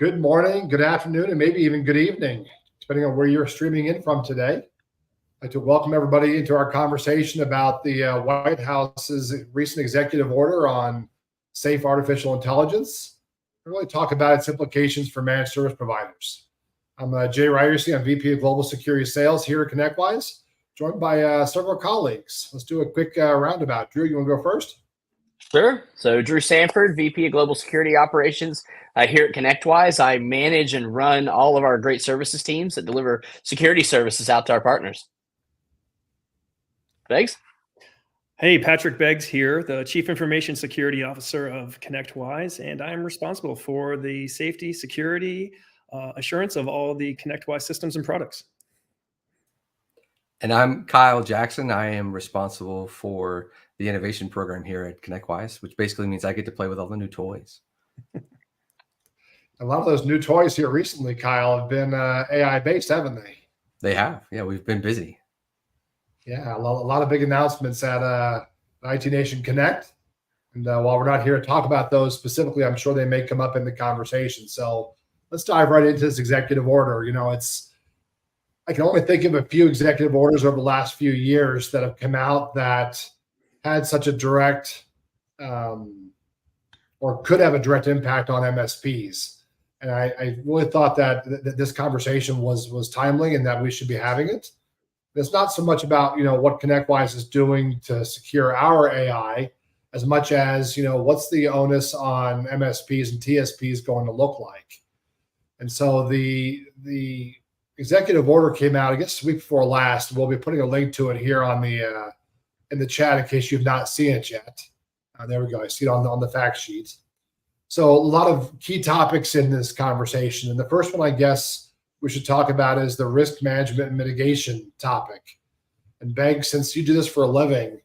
Good morning, good afternoon, and maybe even good evening, depending on where you're streaming in from today. I'd like to welcome everybody into our conversation about the White House's recent executive order on safe artificial intelligence. We'll really talk about its implications for managed service providers. I'm Jay Ryerson. I'm VP of Global Security Sales here at ConnectWise, joined by several colleagues. Let's do a quick roundabout. Drew, you want to go first? Sure. So Drew Sanford, VP of Global Security Operations here at ConnectWise. I manage and run all of our great services teams that deliver security services out to our partners. Beggs? Hey, Patrick Beggs here, the Chief Information Security Officer of ConnectWise, and I am responsible for the safety, security, assurance of all the ConnectWise systems and products. And I'm Kyle Jackson. I am responsible for the innovation program here at ConnectWise, which basically means I get to play with all the new toys. A lot of those new toys here recently, Kyle, have been AI-based, haven't they? They have. Yeah, we've been busy. Yeah, a lot of big announcements at IT Nation Connect. And while we're not here to talk about those specifically, I'm sure they may come up in the conversation. So let's dive right into this executive order. I can only think of a few executive orders over the last few years that have come out that had such a direct or could have a direct impact on MSPs. And I really thought that this conversation was timely and that we should be having it. It's not so much about, what ConnectWise is doing to secure our AI as much as, what's the onus on MSPs and TSPs going to look like? And so the executive order came out, I guess, the week before last. We'll be putting a link to it here on the in the chat in case you've not seen it yet. There we go. I see it on the fact sheet. So a lot of key topics in this conversation. And the first one, I guess, we should talk about is the risk management and mitigation topic. And Begg, since you do this for a living,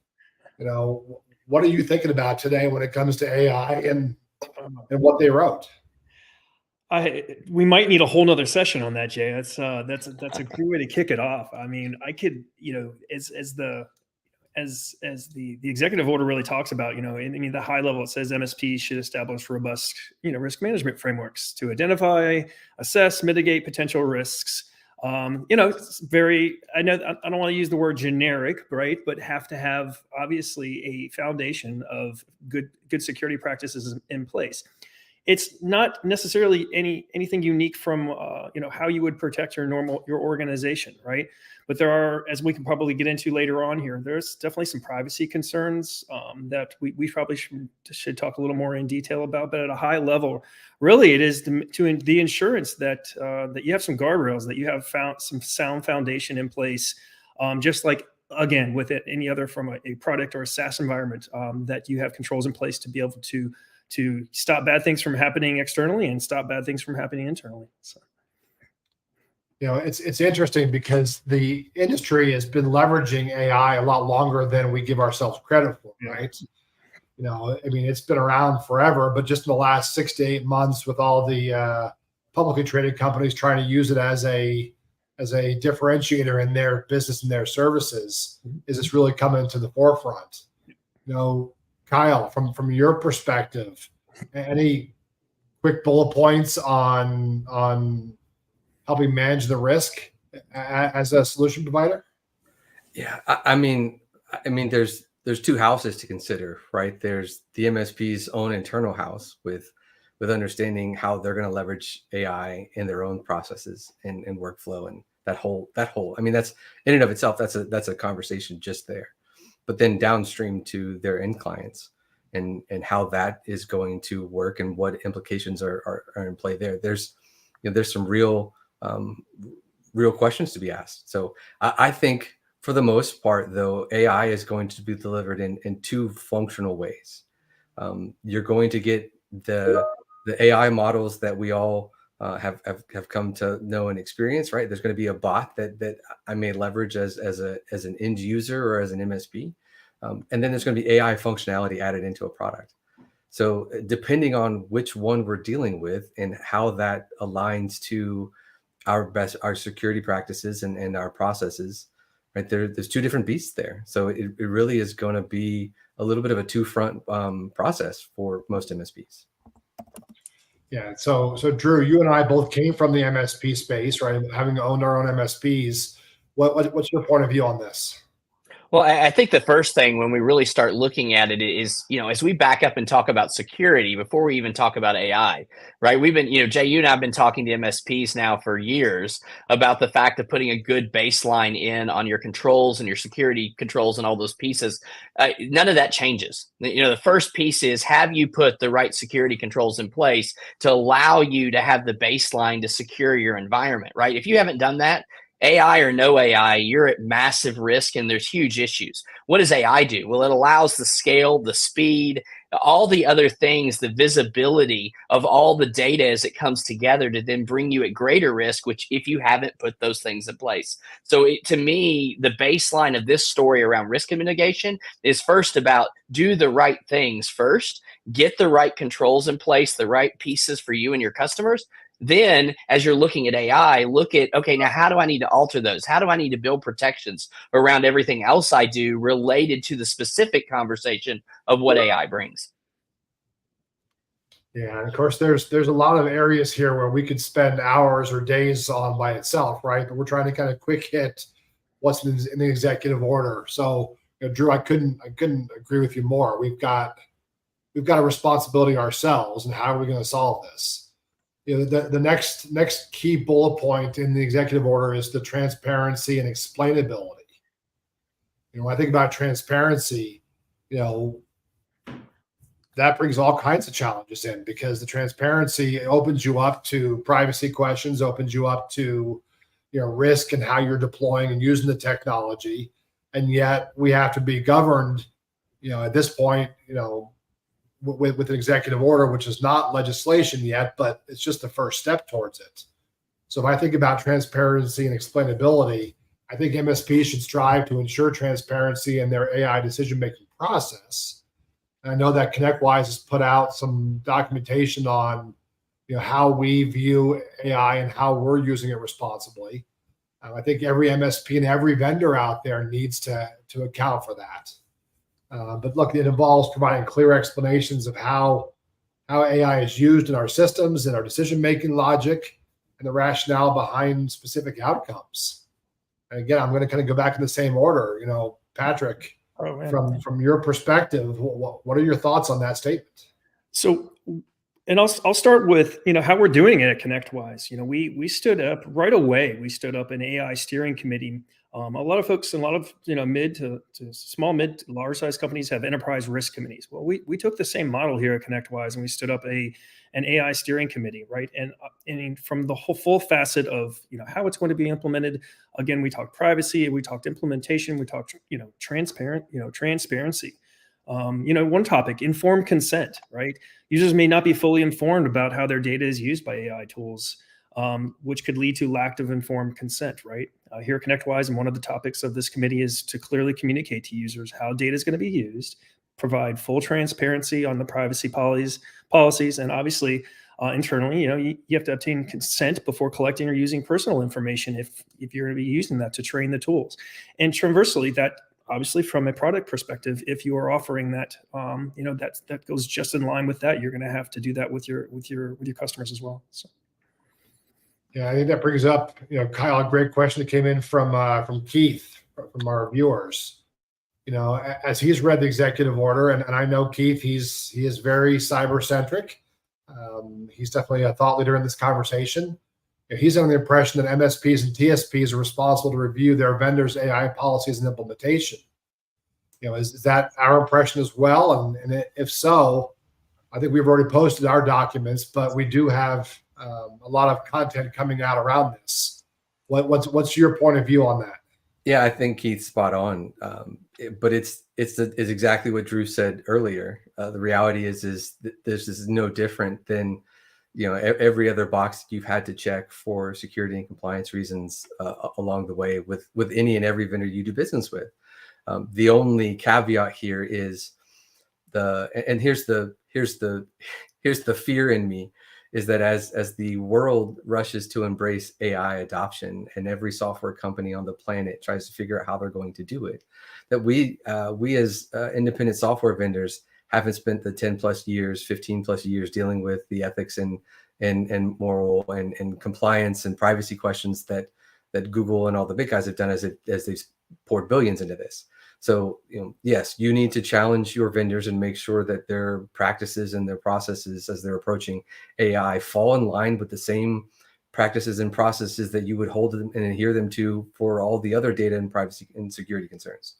what are you thinking about today when it comes to AI and what they wrote? We might need a whole nother session on that, Jay. That's a good way to kick it off. I mean, I could, as the executive order really talks about, the high level, it says MSPs should establish robust, risk management frameworks to identify, assess, mitigate potential risks. It's very, I know I don't want to use the word generic, right? But have to have obviously a foundation of good security practices in place. It's not necessarily anything unique from how you would protect your organization, right? But there are, as we can probably get into later on here, there's definitely some privacy concerns that we probably should talk a little more in detail about. But at a high level, really, it is the insurance that you have some guardrails, that you have found some sound foundation in place, just like, again, with any other from a product or a SaaS environment, that you have controls in place to be able to stop bad things from happening externally and stop bad things from happening internally. So, it's interesting because the industry has been leveraging AI a lot longer than we give ourselves credit for, right? It's been around forever, but just in the last 6 to 8 months, with all the publicly traded companies trying to use it as a differentiator in their business and their services, is this really coming to the forefront? Kyle, from your perspective, any quick bullet points on helping manage the risk as a solution provider? Yeah, I mean, there's two houses to consider, right? There's the MSP's own internal house with understanding how they're going to leverage AI in their own processes and workflow, and that whole. I mean, that's in and of itself, that's a conversation just there. But then downstream to their end clients and how that is going to work and what implications are in play there. There's some real questions to be asked. So I think for the most part, though, AI is going to be delivered in two functional ways. You're going to get the AI models that we all have come to know and experience, right? There's going to be a bot that I may leverage as an end user or as an MSP. And then there's going to be AI functionality added into a product. So depending on which one we're dealing with and how that aligns to our security practices and our processes, right? There's two different beasts there. So it really is going to be a little bit of a two-front process for most MSPs. Yeah. So Drew, you and I both came from the MSP space, right? Having owned our own MSPs. What's your point of view on this? Well, I think the first thing when we really start looking at it is, as we back up and talk about security before we even talk about AI, right? We've been, Jay, you and I have been talking to MSPs now for years about the fact of putting a good baseline in on your controls and your security controls and all those pieces. None of that changes. The first piece is, have you put the right security controls in place to allow you to have the baseline to secure your environment, right? If you haven't done that, AI or no AI, you're at massive risk and there's huge issues. What does AI do? Well, it allows the scale, the speed, all the other things, the visibility of all the data as it comes together to then bring you at greater risk, which if you haven't put those things in place. So to me, the baseline of this story around risk mitigation is first about do the right things first, get the right controls in place, the right pieces for you and your customers. Then, as you're looking at AI, look at, okay, now how do I need to alter those? How do I need to build protections around everything else I do related to the specific conversation of what AI brings? Yeah, and of course, there's a lot of areas here where we could spend hours or days on by itself, right? But we're trying to kind of quick hit what's in the executive order. So, Drew, I couldn't agree with you more. We've got a responsibility ourselves, and how are we going to solve this? The next key bullet point in the executive order is the transparency and explainability. When I think about transparency, that brings all kinds of challenges in, because the transparency opens you up to privacy questions, opens you up to risk and how you're deploying and using the technology, and yet we have to be governed at this point with an executive order, which is not legislation yet, but it's just the first step towards it. So if I think about transparency and explainability, I think MSPs should strive to ensure transparency in their AI decision-making process. And I know that ConnectWise has put out some documentation on how we view AI and how we're using it responsibly. I think every MSP and every vendor out there needs to account for that. But look, it involves providing clear explanations of how AI is used in our systems and our decision-making logic and the rationale behind specific outcomes. And again, I'm going to kind of go back in the same order. Patrick, from your perspective, what are your thoughts on that statement? So, and I'll start with how we're doing it at ConnectWise. We stood up right away. We stood up an AI steering committee. A lot of folks, a lot of mid to small, mid to large size companies have enterprise risk committees. Well, we took the same model here at ConnectWise, and we stood up an AI steering committee, right? And from the whole full facet of how it's going to be implemented. Again, we talked privacy, we talked implementation, we talked transparency. One topic, informed consent, right? Users may not be fully informed about how their data is used by AI tools, which could lead to lack of informed consent, right? Here at ConnectWise, and one of the topics of this committee is to clearly communicate to users how data is going to be used, provide full transparency on the privacy policies, and obviously internally, you have to obtain consent before collecting or using personal information if you're going to be using that to train the tools. And transversely, that obviously from a product perspective, if you are offering that, that goes just in line with that. You're going to have to do that with your customers as well. So. Yeah, I think that brings up, Kyle, a great question that came in from Keith, from our viewers. As he's read the executive order, and I know Keith, he is very cyber centric. He's definitely a thought leader in this conversation. He's under the impression that MSPs and TSPs are responsible to review their vendors' AI policies and implementation. Is that our impression as well? And if so, I think we've already posted our documents, but we do have a lot of content coming out around this. What's your point of view on that? Yeah, I think Keith's spot on. But it's exactly what Drew said earlier. The reality is this is no different than every other box that you've had to check for security and compliance reasons along the way with any and every vendor you do business with. The only caveat here is here's the fear in me, is that as the world rushes to embrace AI adoption and every software company on the planet tries to figure out how they're going to do it, that we as independent software vendors haven't spent the 10 plus years, 15 plus years dealing with the ethics and and moral and compliance and privacy questions that Google and all the big guys have done as they've poured billions into this. So, yes, you need to challenge your vendors and make sure that their practices and their processes as they're approaching AI fall in line with the same practices and processes that you would hold them and adhere them to for all the other data and privacy and security concerns.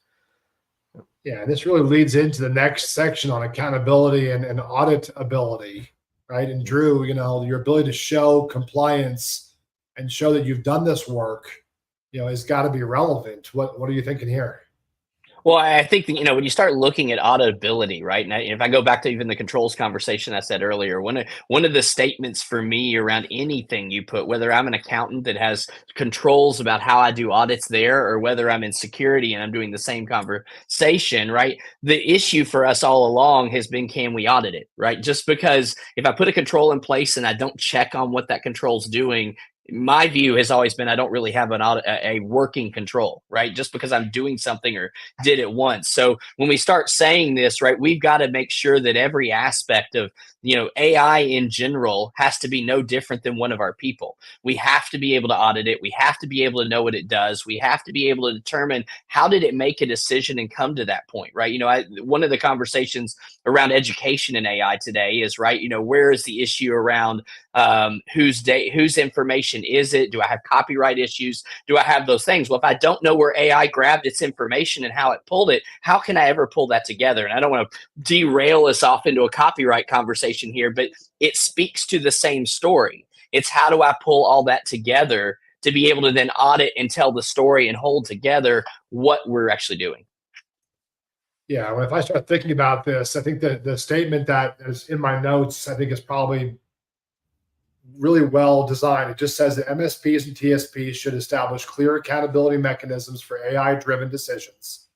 Yeah, this really leads into the next section on accountability and auditability, right? And Drew, your ability to show compliance and show that you've done this work, has got to be relevant. What are you thinking here? Well, I think that, when you start looking at auditability, right? And if I go back to even the controls conversation I said earlier, one of the statements for me around anything you put, whether I'm an accountant that has controls about how I do audits there, or whether I'm in security and I'm doing the same conversation, right? The issue for us all along has been, can we audit it, right? Just because if I put a control in place and I don't check on what that control's doing, my view has always been I don't really have a working control, right? Just because I'm doing something or did it once. So when we start saying this, right, we've got to make sure that every aspect of AI in general has to be no different than one of our people. We have to be able to audit it. We have to be able to know what it does. We have to be able to determine how did it make a decision and come to that point, right? One of the conversations around education in AI today is, right, where is the issue around whose information is it? Do I have copyright issues? Do I have those things? Well, if I don't know where AI grabbed its information and how it pulled it, how can I ever pull that together? And I don't want to derail us off into a copyright conversation here, but it speaks to the same story. It's how do I pull all that together to be able to then audit and tell the story and hold together what we're actually doing. Yeah, well, if I start thinking about this, I think that the statement that is in my notes, I think is probably really well designed. It just says that MSPs and TSPs should establish clear accountability mechanisms for AI-driven decisions.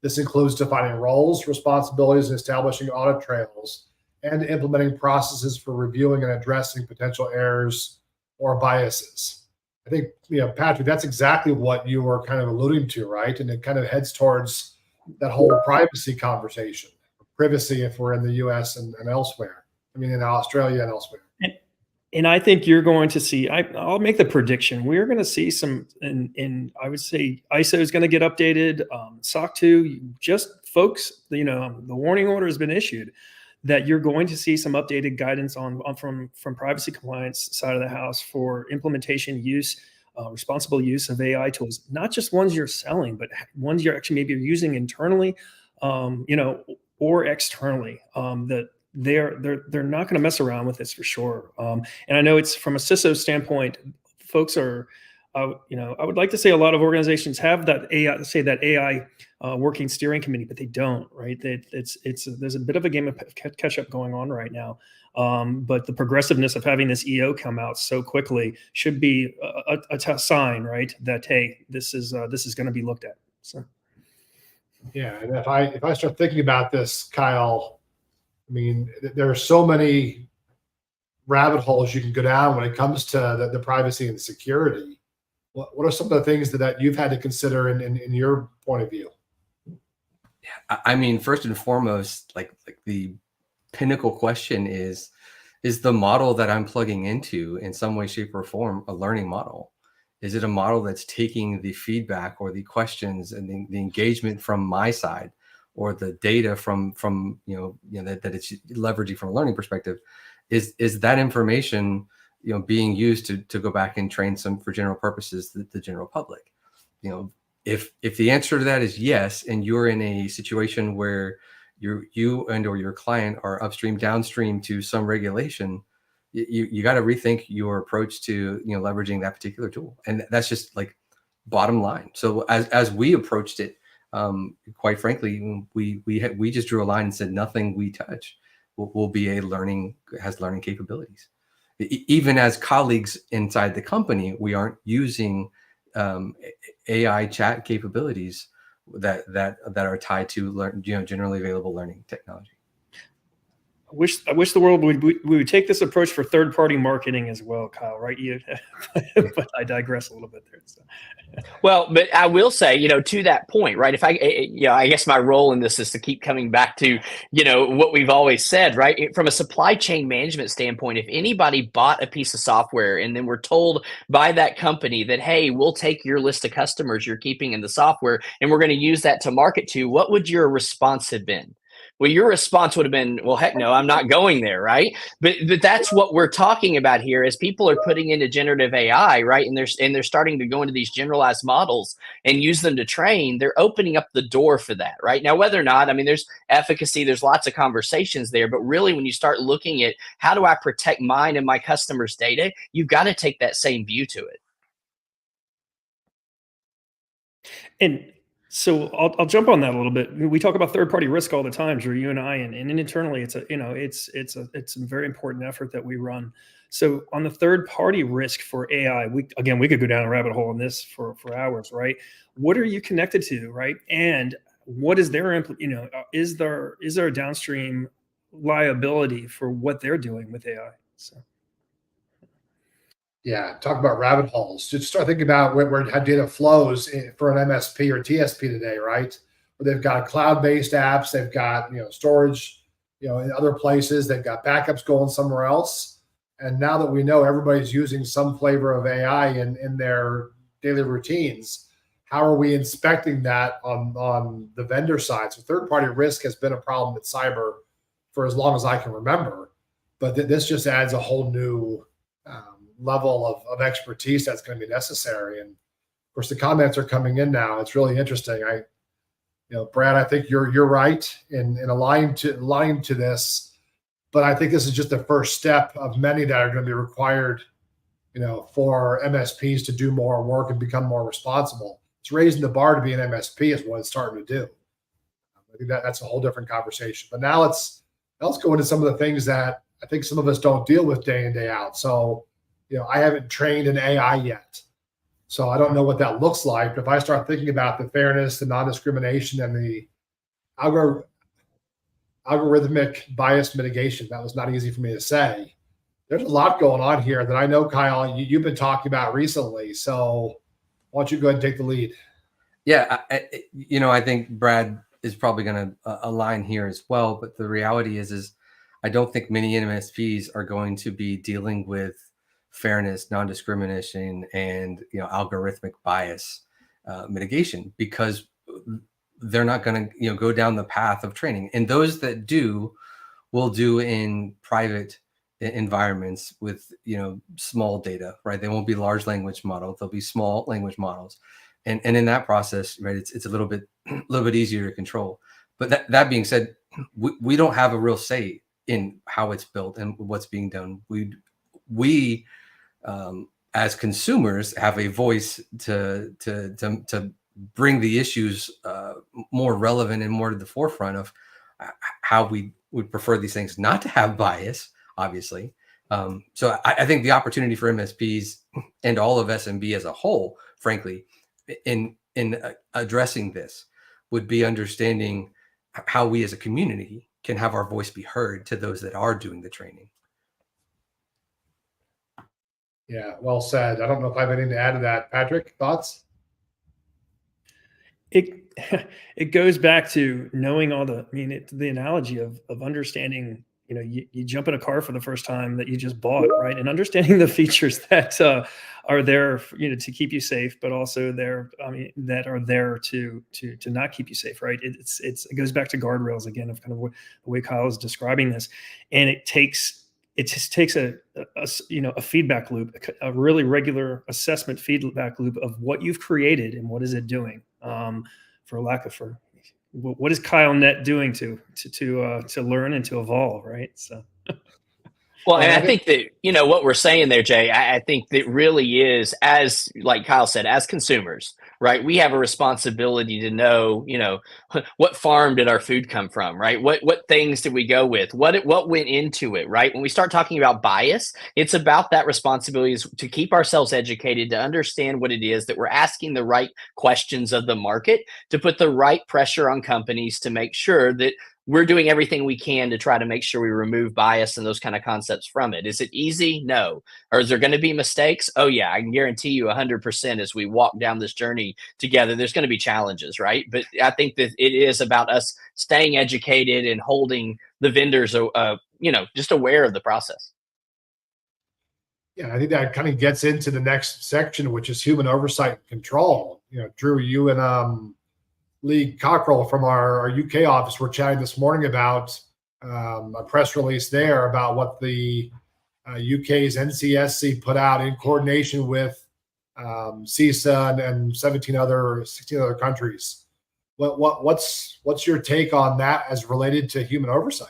This includes defining roles, responsibilities, and establishing audit trails, and implementing processes for reviewing and addressing potential errors or biases. I think, Patrick, that's exactly what you were kind of alluding to, right? And it kind of heads towards that whole privacy conversation, privacy if we're in the US and elsewhere. In Australia and elsewhere. And I think you're going to see, I'll make the prediction, we're going to see some, and I would say ISO is going to get updated, SOC 2, just folks, the warning order has been issued that you're going to see some updated guidance from privacy compliance side of the house for implementation use, responsible use of AI tools, not just ones you're selling, but ones you're actually maybe using internally, or externally, that they're not going to mess around with this for sure. And I know it's from a CISO standpoint, folks are, I would like to say a lot of organizations have that AI working steering committee, but they don't, right? There's a bit of a game of catch up going on right now. But the progressiveness of having this EO come out so quickly should be a sign, right? That, hey, this is going to be looked at. So. Yeah, and if I start thinking about this, Kyle, there are so many rabbit holes you can go down when it comes to the privacy and security. What are some of the things that you've had to consider in your point of view? Yeah, first and foremost, like the pinnacle question is the model that I'm plugging into in some way, shape, or form a learning model? Is it a model that's taking the feedback or the questions and the engagement from my side, or the data from that it's leveraging from a learning perspective? Is that information being used to go back and train some for general purposes the general public? If the answer to that is yes, and you're in a situation where you and or your client are upstream downstream to some regulation, you got to rethink your approach to leveraging that particular tool. And that's just like bottom line. So as we approached it, quite frankly, we just drew a line and said nothing we touch will be has learning capabilities. Even as colleagues inside the company, we aren't using AI chat capabilities that are tied to generally available learning technology. I wish the world would take this approach for third-party marketing as well, Kyle, right? But I digress a little bit there. So. Well, but I will say, to that point, right? If I guess my role in this is to keep coming back to, what we've always said, right? From a supply chain management standpoint, if anybody bought a piece of software and then we're told by that company that, hey, we'll take your list of customers you're keeping in the software and we're going to use that to market to, what would your response have been? Well, your response would have been, well, heck no, I'm not going there, right? But that's what we're talking about here as people are putting into generative AI, right? And they're starting to go into these generalized models and use them to train. They're opening up the door for that, right? Now, whether or not, I mean, there's efficacy, there's lots of conversations there, but really when you start looking at how do I protect mine and my customers' data, you've got to take that same view to it. And so I'll jump on that a little bit. We talk about third-party risk all the time, Drew, you and I, and internally, it's a very important effort that we run. So on the third-party risk for AI, we could go down a rabbit hole on this for hours, right? What are you connected to, right? And what is their is there a downstream liability for what they're doing with AI? So. Yeah, talk about rabbit holes. Just start thinking about how data flows for an MSP or TSP today, right? Where they've got cloud-based apps, they've got storage, in other places, they've got backups going somewhere else. And now that we know everybody's using some flavor of AI in their daily routines, how are we inspecting that on the vendor side? So third-party risk has been a problem with cyber for as long as I can remember, but this just adds a whole new level of expertise that's going to be necessary. And of course, the comments are coming in now. It's really interesting. Brad, I think you're right in aligned to this, but I think this is just the first step of many that are going to be required, for MSPs to do more work and become more responsible. It's raising the bar to be an MSP is what it's starting to do. I think that's a whole different conversation. But now let's go into some of the things that I think some of us don't deal with day in, day out. So I haven't trained an AI yet, so I don't know what that looks like. But if I start thinking about the fairness, the non-discrimination, and the algorithmic bias mitigation, that was not easy for me to say. There's a lot going on here that I know, Kyle, you've been talking about recently. So why don't you go ahead and take the lead? Yeah, I think Brad is probably going to align here as well. But the reality is I don't think many MSPs are going to be dealing with fairness, non-discrimination, and algorithmic bias mitigation, because they're not going to go down the path of training. And those that do will do in private environments with small data, right? They won't be large language models; they'll be small language models, and in that process, right, it's a little bit easier to control. But that being said, we don't have a real say in how it's built and what's being done. We as consumers have a voice to bring the issues more relevant and more to the forefront of how we would prefer these things not to have bias, obviously. So I think the opportunity for MSPs and all of SMB as a whole, frankly, in addressing this would be understanding how we as a community can have our voice be heard to those that are doing the training. Yeah, well said. I don't know if I have anything to add to that. Patrick, thoughts? It goes back to knowing the analogy of understanding, you jump in a car for the first time that you just bought, right? And understanding the features that are there, to keep you safe, but also that are there to not keep you safe, right? It goes back to guardrails again, of kind of the way Kyle is describing this. And it just takes a feedback loop, a really regular assessment feedback loop of what you've created and what is it doing. What is Kyle Net doing to learn and to evolve, right? So. Well, and I think that, what we're saying there, Jay, I think that really is, as like Kyle said, as consumers, right? We have a responsibility to know, what farm did our food come from, right? What things did we go with? What went into it, right? When we start talking about bias, it's about that responsibility is to keep ourselves educated, to understand what it is that we're asking the right questions of the market, to put the right pressure on companies to make sure that we're doing everything we can to try to make sure we remove bias and those kind of concepts from it. Is it easy? No. Or is there going to be mistakes? Oh yeah, I can guarantee you 100% as we walk down this journey together, there's going to be challenges, right? But I think that it is about us staying educated and holding the vendors, just aware of the process. Yeah, I think that kind of gets into the next section, which is human oversight and control. Drew, you and Lee Cockrell from our UK office were chatting this morning about a press release there about what the UK's NCSC put out in coordination with CISA and 16 other countries. What's your take on that as related to human oversight?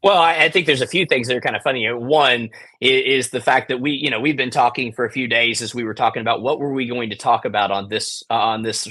Well, I think there's a few things that are kind of funny. One is the fact that we've been talking for a few days as we were talking about what were we going to talk about on this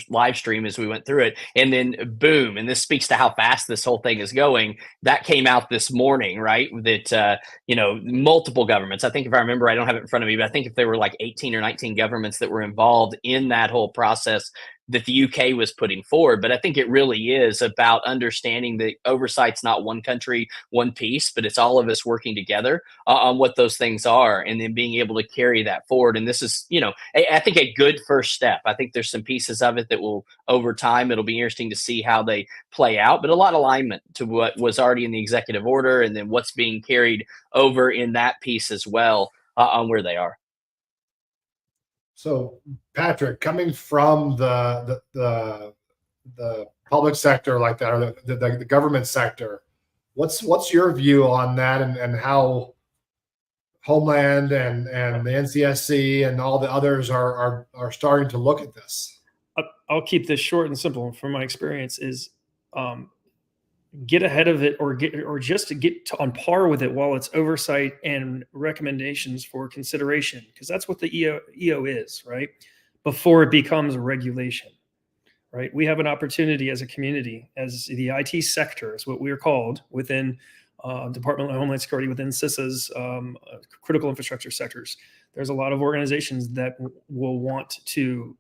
live stream as we went through it, and then boom, and this speaks to how fast this whole thing is going. That came out this morning, right? That multiple governments. I think if I remember, I don't have it in front of me, but I think if there were like 18 or 19 governments that were involved in that whole process that the UK was putting forward. But I think it really is about understanding that oversight's not one country, one piece, but it's all of us working together on what those things are, and then being able to carry that forward. And this is, I think a good first step. I think there's some pieces of it that will, over time, it'll be interesting to see how they play out, but a lot of alignment to what was already in the executive order and then what's being carried over in that piece as well on where they are. So, Patrick, coming from the public sector like that, or the government sector, what's your view on that, and how Homeland and the NCSC and all the others are starting to look at this? I'll keep this short and simple. From my experience, is get ahead of it, or just to get on par with it while it's oversight and recommendations for consideration, because that's what the EO is, right? Before it becomes a regulation, right? We have an opportunity as a community, as the IT sector is what we are called within Department of Homeland Security, within CISA's critical infrastructure sectors. There's a lot of organizations that will want to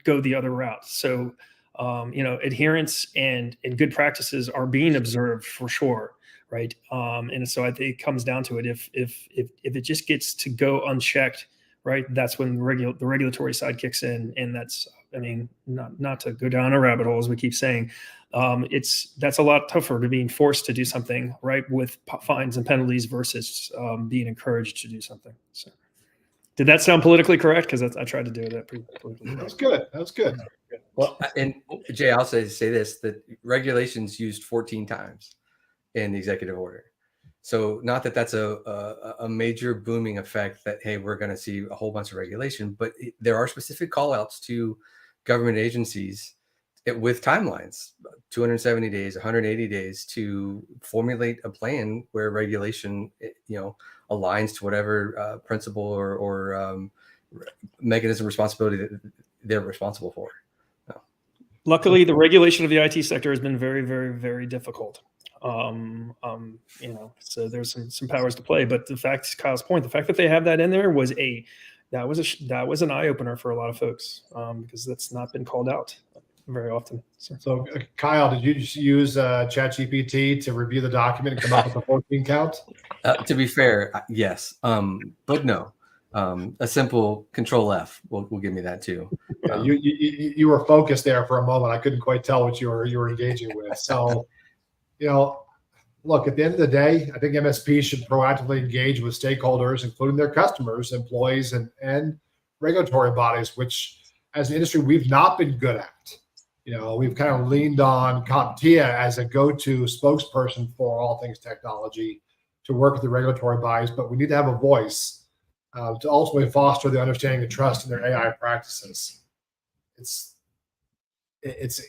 go the other route. So adherence and good practices are being observed for sure, right? And so I think it comes down to it. If it just gets to go unchecked, right, that's when the regulatory side kicks in, and that's, not to go down a rabbit hole as we keep saying, that's a lot tougher to being forced to do something, right, with fines and penalties versus being encouraged to do something. So, did that sound politically correct? Because I tried to do that pretty politically. That's good. That's good. Well, and Jay, I'll say this, that regulations used 14 times in the executive order. So not that that's a major booming effect that, hey, we're going to see a whole bunch of regulation, but there are specific call outs to government agencies with timelines, 270 days, 180 days to formulate a plan where regulation, aligns to whatever principle or mechanism responsibility that they're responsible for. Luckily, the regulation of the IT sector has been very, very, very difficult. So there's some powers to play. But the fact, Kyle's point, the fact that they have that in there was that was an eye opener for a lot of folks, because that's not been called out very often. So Kyle, did you just use ChatGPT to review the document and come up with a 14 count? To be fair, yes, but no. A simple Control F will give me that too. You were focused there for a moment. I couldn't quite tell what you were engaging with. So, look, at the end of the day, I think MSPs should proactively engage with stakeholders, including their customers, employees, and regulatory bodies, which as an industry we've not been good at. We've kind of leaned on CompTIA as a go-to spokesperson for all things technology to work with the regulatory bodies, but we need to have a voice to ultimately foster the understanding and trust in their AI practices. It's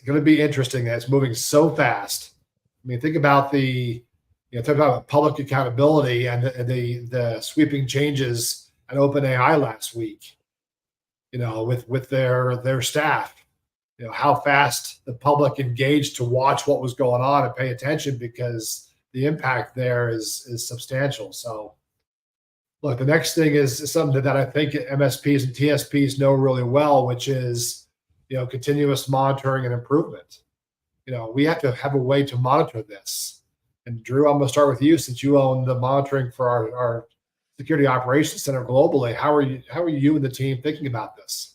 going to be interesting that it's moving so fast. Think about talk about public accountability and the sweeping changes at OpenAI last week. With their staff, how fast the public engaged to watch what was going on and pay attention, because the impact there is substantial. So, look, the next thing is something that I think MSPs and TSPs know really well, which is, continuous monitoring and improvement. we have to have a way to monitor this. And Drew, I'm going to start with you since you own the monitoring for our security operations center globally. How are you and the team thinking about this?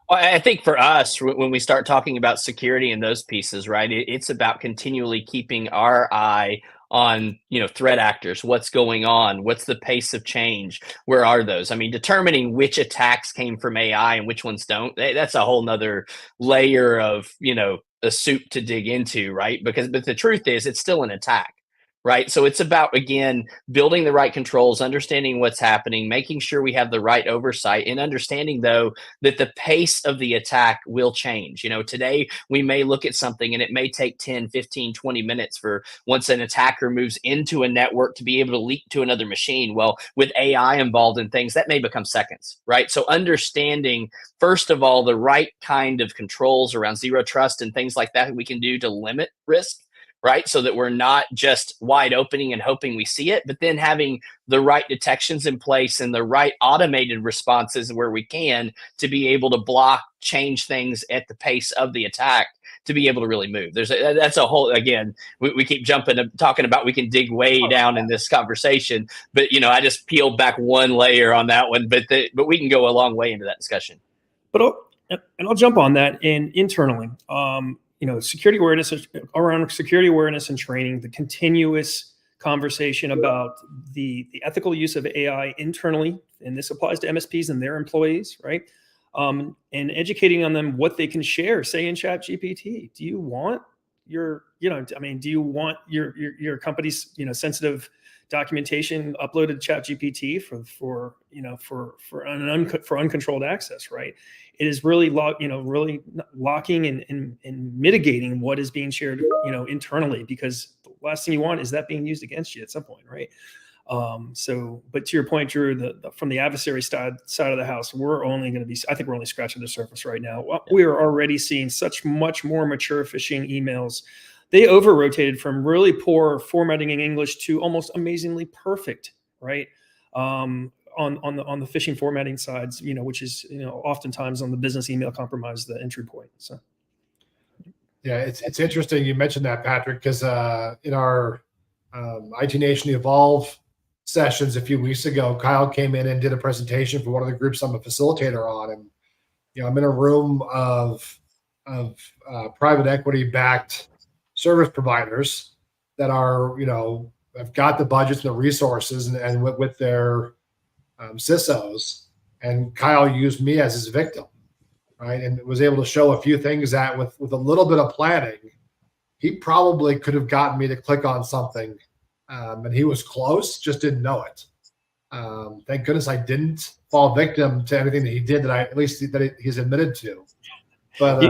Well, I think for us, when we start talking about security and those pieces, right, it's about continually keeping our eye on, threat actors, what's going on, what's the pace of change, where are those? I mean, determining which attacks came from AI and which ones don't, that's a whole nother layer of, a soup to dig into, right? But the truth is, it's still an attack. Right. So it's about, again, building the right controls, understanding what's happening, making sure we have the right oversight, and understanding, though, that the pace of the attack will change. Today we may look at something and it may take 10, 15, 20 minutes for once an attacker moves into a network to be able to leak to another machine. Well, with AI involved in things, that may become seconds. Right. So understanding, first of all, the right kind of controls around zero trust and things like that we can do to limit risk. Right. So that we're not just wide opening and hoping we see it, but then having the right detections in place and the right automated responses where we can to be able to block, change things at the pace of the attack to be able to really move. That's a whole, again, we keep jumping and talking about, we can dig way down in this conversation, but, I just peeled back one layer on that one, but we can go a long way into that discussion. But I'll jump on that. And internally, security awareness and training, the continuous conversation about the ethical use of AI internally, and this applies to MSPs and their employees, right? And educating on them what they can share, say in ChatGPT. Do you want your company's, sensitive documentation uploaded to ChatGPT for uncontrolled access, right? It is really really locking and mitigating what is being shared, internally, because the last thing you want is that being used against you at some point, right? But to your point, Drew, from the adversary side of the house, I think we're only scratching the surface right now. We are already seeing much more mature phishing emails. They over-rotated from really poor formatting in English to almost amazingly perfect, right? On the phishing formatting sides, which is, oftentimes on the business email compromise, the entry point. So, yeah, it's interesting you mentioned that, Patrick, because in our IT Nation Evolve sessions a few weeks ago, Kyle came in and did a presentation for one of the groups I'm a facilitator on, and I'm in a room of private equity backed service providers that are have got the budgets and the resources and with their CISOs, and Kyle used me as his victim, right? And was able to show a few things that with a little bit of planning, he probably could have gotten me to click on something, and he was close, just didn't know it. Thank goodness I didn't fall victim to anything that he did that he's admitted to. But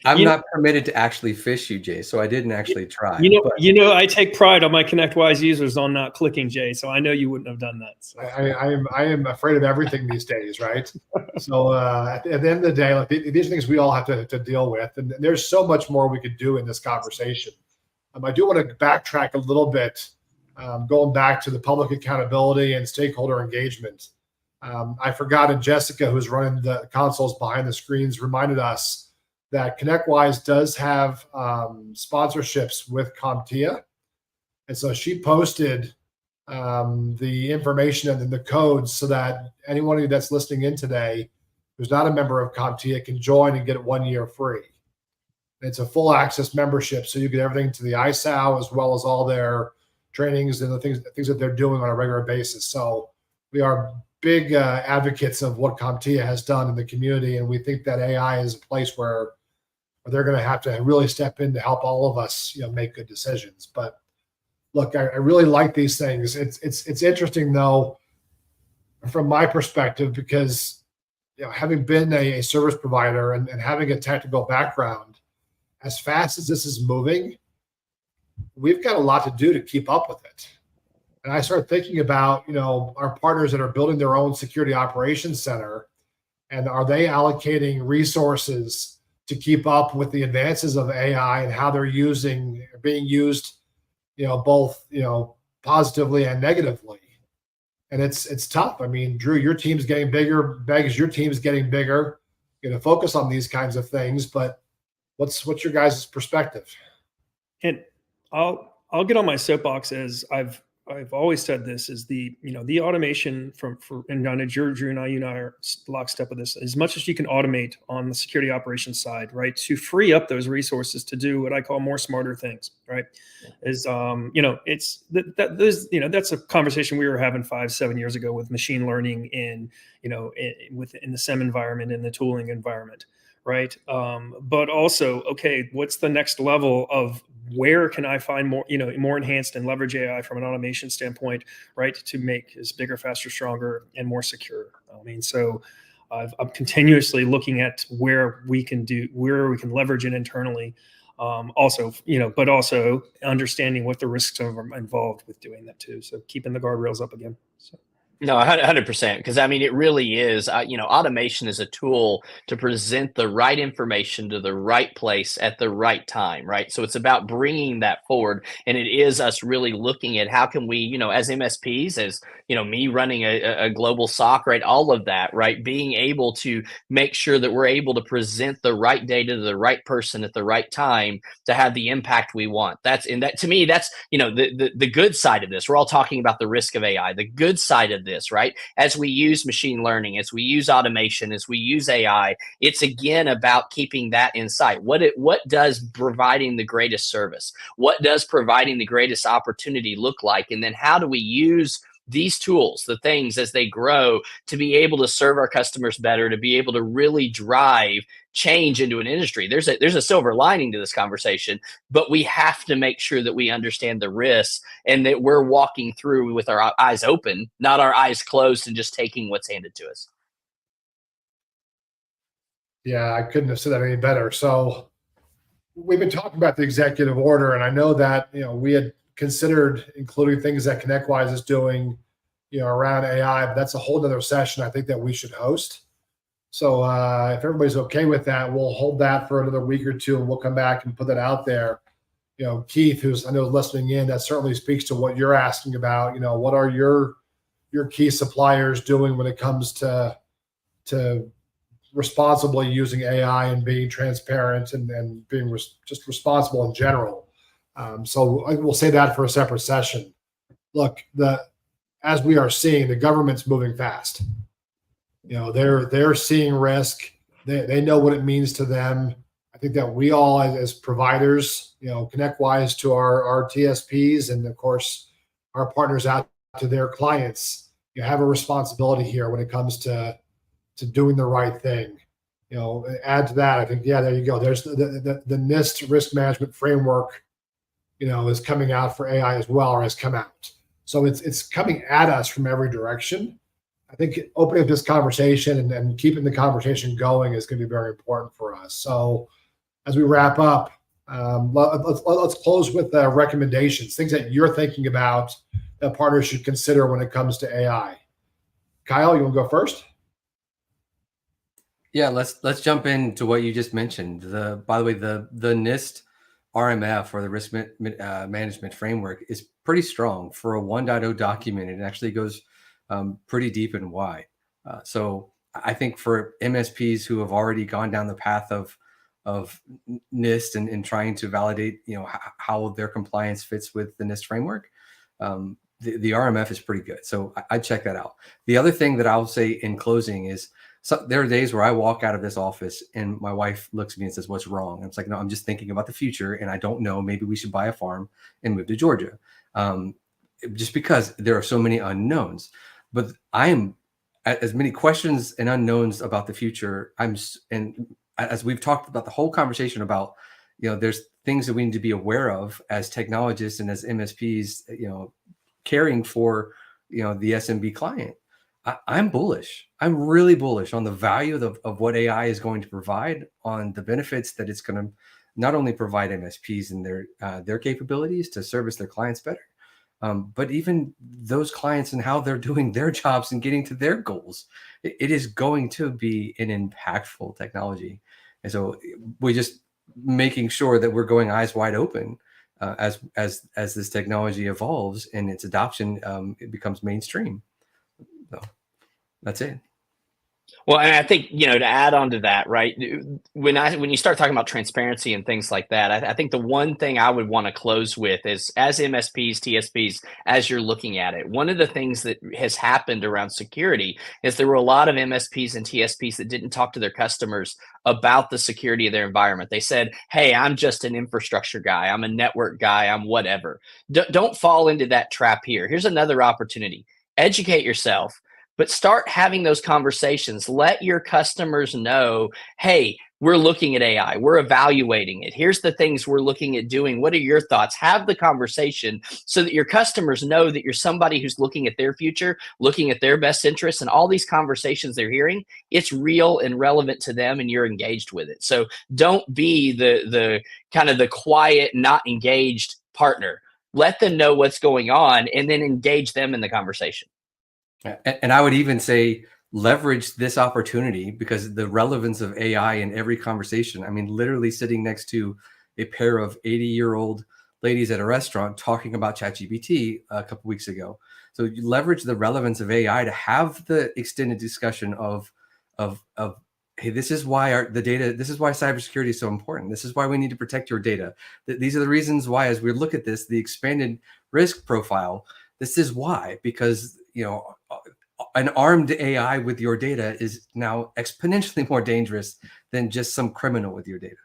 I'm not permitted to actually fish you, Jay, so I didn't actually try. I take pride on my ConnectWise users on not clicking, Jay, so I know you wouldn't have done that. So. I am afraid of everything these days, right? So at the end of the day, these are things we all have to deal with, and there's so much more we could do in this conversation. I do want to backtrack a little bit, going back to the public accountability and stakeholder engagement. I forgot, and Jessica, who's running the consoles behind the screens, reminded us that ConnectWise does have sponsorships with CompTIA. And so she posted the information and the codes so that anyone that's listening in today who's not a member of CompTIA can join and get it 1 year free. It's a full access membership, so you get everything to the ISAO as well as all their trainings and the things that they're doing on a regular basis. So we are big advocates of what CompTIA has done in the community, and we think that AI is a place where they're going to have to really step in to help all of us, make good decisions. But look, I really like these things. It's interesting though, from my perspective, because having been a service provider and having a technical background, as fast as this is moving, we've got a lot to do to keep up with it. And I started thinking about, our partners that are building their own security operations center, and are they allocating resources to keep up with the advances of AI and how they're being used, both, positively and negatively. And it's tough. I mean, Drew, your team's getting bigger. Beggs, your team's getting bigger. Focus on these kinds of things. But What's your guys' perspective? And I'll get on my soapbox, as I've always said this, is the automation and I know Drew and you and I are lockstep with this. As much as you can automate on the security operations side, right, to free up those resources to do what I call more smarter things, right? Is it's that's a conversation we were having 5-7 years ago with machine learning in the SIEM environment, in the tooling environment, right? But also, okay, what's the next level of where can I find more enhanced and leverage AI from an automation standpoint, right, to make us bigger, faster, stronger, and more secure? I mean, so I'm continuously looking at where we can leverage it internally. But also understanding what the risks are involved with doing that too. So keeping the guardrails up again. So. No, 100%. Because I mean, it really is. Automation is a tool to present the right information to the right place at the right time, right? So it's about bringing that forward, and it is us really looking at how can we, as MSPs, as me running a global SOC, right? All of that, right? Being able to make sure that we're able to present the right data to the right person at the right time to have the impact we want. That to me, that's the good side of this. We're all talking about the risk of AI. The good side of this, right? As we use machine learning, as we use automation, as we use AI, it's again about keeping that in sight. What does providing the greatest service? What does providing the greatest opportunity look like? And then how do we use these tools, the things as they grow, to be able to serve our customers better, to be able to really drive change into an industry? There's a silver lining to this conversation, but we have to make sure that we understand the risks and that we're walking through with our eyes open, not our eyes closed and just taking what's handed to us. Yeah, I couldn't have said that any better. So we've been talking about the executive order, and I know that we had considered including things that ConnectWise is doing, around AI, but that's a whole nother session I think that we should host. So if everybody's okay with that, we'll hold that for another week or two, and we'll come back and put that out there. Keith, who's I know listening in, that certainly speaks to what you're asking about. What are your key suppliers doing when it comes to responsibly using AI and being transparent and being just responsible in general. So we'll say that for a separate session. Look, as we are seeing, the government's moving fast. They're seeing risk. They know what it means to them. I think that we all, as providers, ConnectWise to our TSPs, and of course our partners out to their clients, have a responsibility here when it comes to doing the right thing. Add to that, I think, there you go. There's the NIST risk management framework, is coming out for AI as well, or has come out. So it's coming at us from every direction. I think opening up this conversation and keeping the conversation going is going to be very important for us. So as we wrap up, let's close with recommendations, things that you're thinking about that partners should consider when it comes to AI. Kyle, you want to go first? Yeah, let's jump into what you just mentioned. By the way, the NIST RMF, or the risk management framework, is pretty strong for a 1.0 document. It actually goes pretty deep and wide. So I think for MSPs who have already gone down the path of NIST and trying to validate, how their compliance fits with the NIST framework, the RMF is pretty good. So I'd check that out. The other thing that I'll say in closing is, so there are days where I walk out of this office and my wife looks at me and says, "What's wrong?" And it's like, no, I'm just thinking about the future, and I don't know. Maybe we should buy a farm and move to Georgia, just because there are so many unknowns. But I am as many questions and unknowns about the future. And as we've talked about the whole conversation about, there's things that we need to be aware of as technologists and as MSPs, caring for, the SMB client. I'm bullish. I'm really bullish on the value of what AI is going to provide, on the benefits that it's going to not only provide MSPs and their capabilities to service their clients better, but even those clients and how they're doing their jobs and getting to their goals. It is going to be an impactful technology. And so we're just making sure that we're going eyes wide open as this technology evolves and its adoption it becomes mainstream. So that's it. Well, and I think, to add on to that, right? When you start talking about transparency and things like that, I think the one thing I would want to close with is, as MSPs, TSPs, as you're looking at it, one of the things that has happened around security is there were a lot of MSPs and TSPs that didn't talk to their customers about the security of their environment. They said, "Hey, I'm just an infrastructure guy. I'm a network guy. I'm whatever." Don't fall into that trap here. Here's another opportunity. Educate yourself, but start having those conversations. Let your customers know, hey, we're looking at AI, we're evaluating it. Here's the things we're looking at doing. What are your thoughts? Have the conversation so that your customers know that you're somebody who's looking at their future, looking at their best interests, and all these conversations they're hearing, it's real and relevant to them, and you're engaged with it. So don't be the kind of the quiet, not engaged partner. Let them know what's going on and then engage them in the conversation. And I would even say leverage this opportunity, because the relevance of AI in every conversation. I mean, literally sitting next to a pair of 80-year-old ladies at a restaurant talking about ChatGPT a couple weeks ago. So you leverage the relevance of AI to have the extended discussion of hey, this is why this is why cybersecurity is so important. This is why we need to protect your data. These are the reasons why, as we look at this, the expanded risk profile, this is why, because an armed AI with your data is now exponentially more dangerous than just some criminal with your data.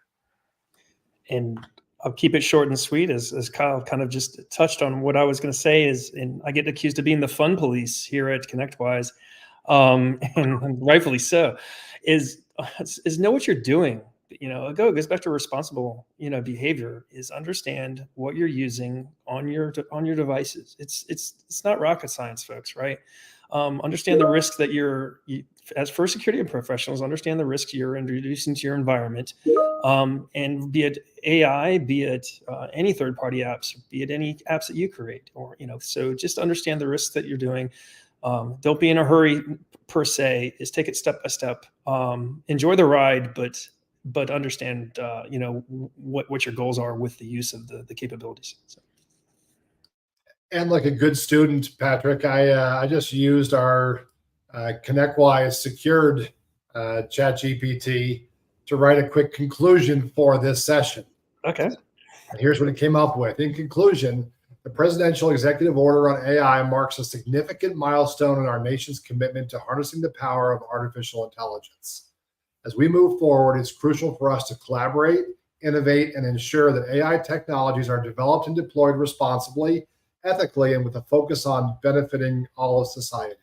And I'll keep it short and sweet, as Kyle kind of just touched on. What I was going to say is, and I get accused of being the fun police here at ConnectWise, and rightfully so, is know what you're doing. It goes back to responsible, behavior. Is understand what you're using on your devices. It's not rocket science, folks, right? Understand the risks that as for security professionals, understand the risks you're introducing to your environment, and be it AI, be it any third-party apps, be it any apps that you create, or so just understand the risks that you're doing. Don't be in a hurry per se. Is take it step by step. Enjoy the ride, but understand what your goals are with the use of the capabilities. So. And like a good student, Patrick, I just used our ConnectWise secured ChatGPT to write a quick conclusion for this session. Okay. And here's what it came up with. In conclusion, the presidential executive order on AI marks a significant milestone in our nation's commitment to harnessing the power of artificial intelligence. As we move forward, it's crucial for us to collaborate, innovate, and ensure that AI technologies are developed and deployed responsibly, ethically, and with a focus on benefiting all of society.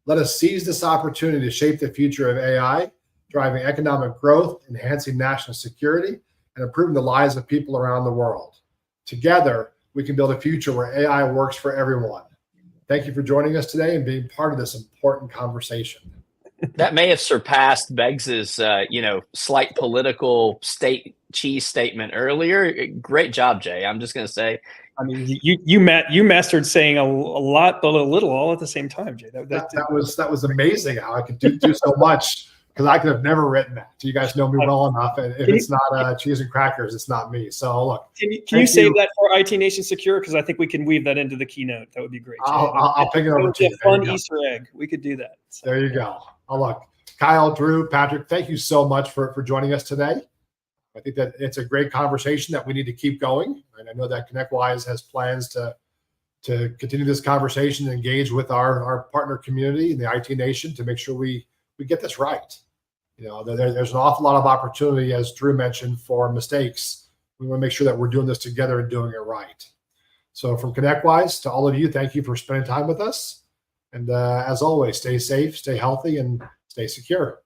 Let us seize this opportunity to shape the future of AI, driving economic growth, enhancing national security, and improving the lives of people around the world. Together, we can build a future where AI works for everyone. Thank you for joining us today and being part of this important conversation. That may have surpassed Beggs's, slight political cheese statement earlier. Great job, Jay. I'm just going to say. I mean, you mastered saying a lot but a little all at the same time, Jay. That was amazing how I could do so much, because I could have never written that. You guys know me well enough. And if it's not cheese and crackers, it's not me. So look, can you save that for IT Nation Secure? Because I think we can weave that into the keynote. That would be great. I'll pick it over to you. A fun Easter egg. We could do that. So. There you go. Oh, look, Kyle, Drew, Patrick, thank you so much for joining us today. I think that it's a great conversation that we need to keep going. And I know that ConnectWise has plans to continue this conversation and engage with our partner community in the IT Nation to make sure we get this right. There's an awful lot of opportunity, as Drew mentioned, for mistakes. We want to make sure that we're doing this together and doing it right. So from ConnectWise to all of you, thank you for spending time with us. And as always, stay safe, stay healthy, and stay secure.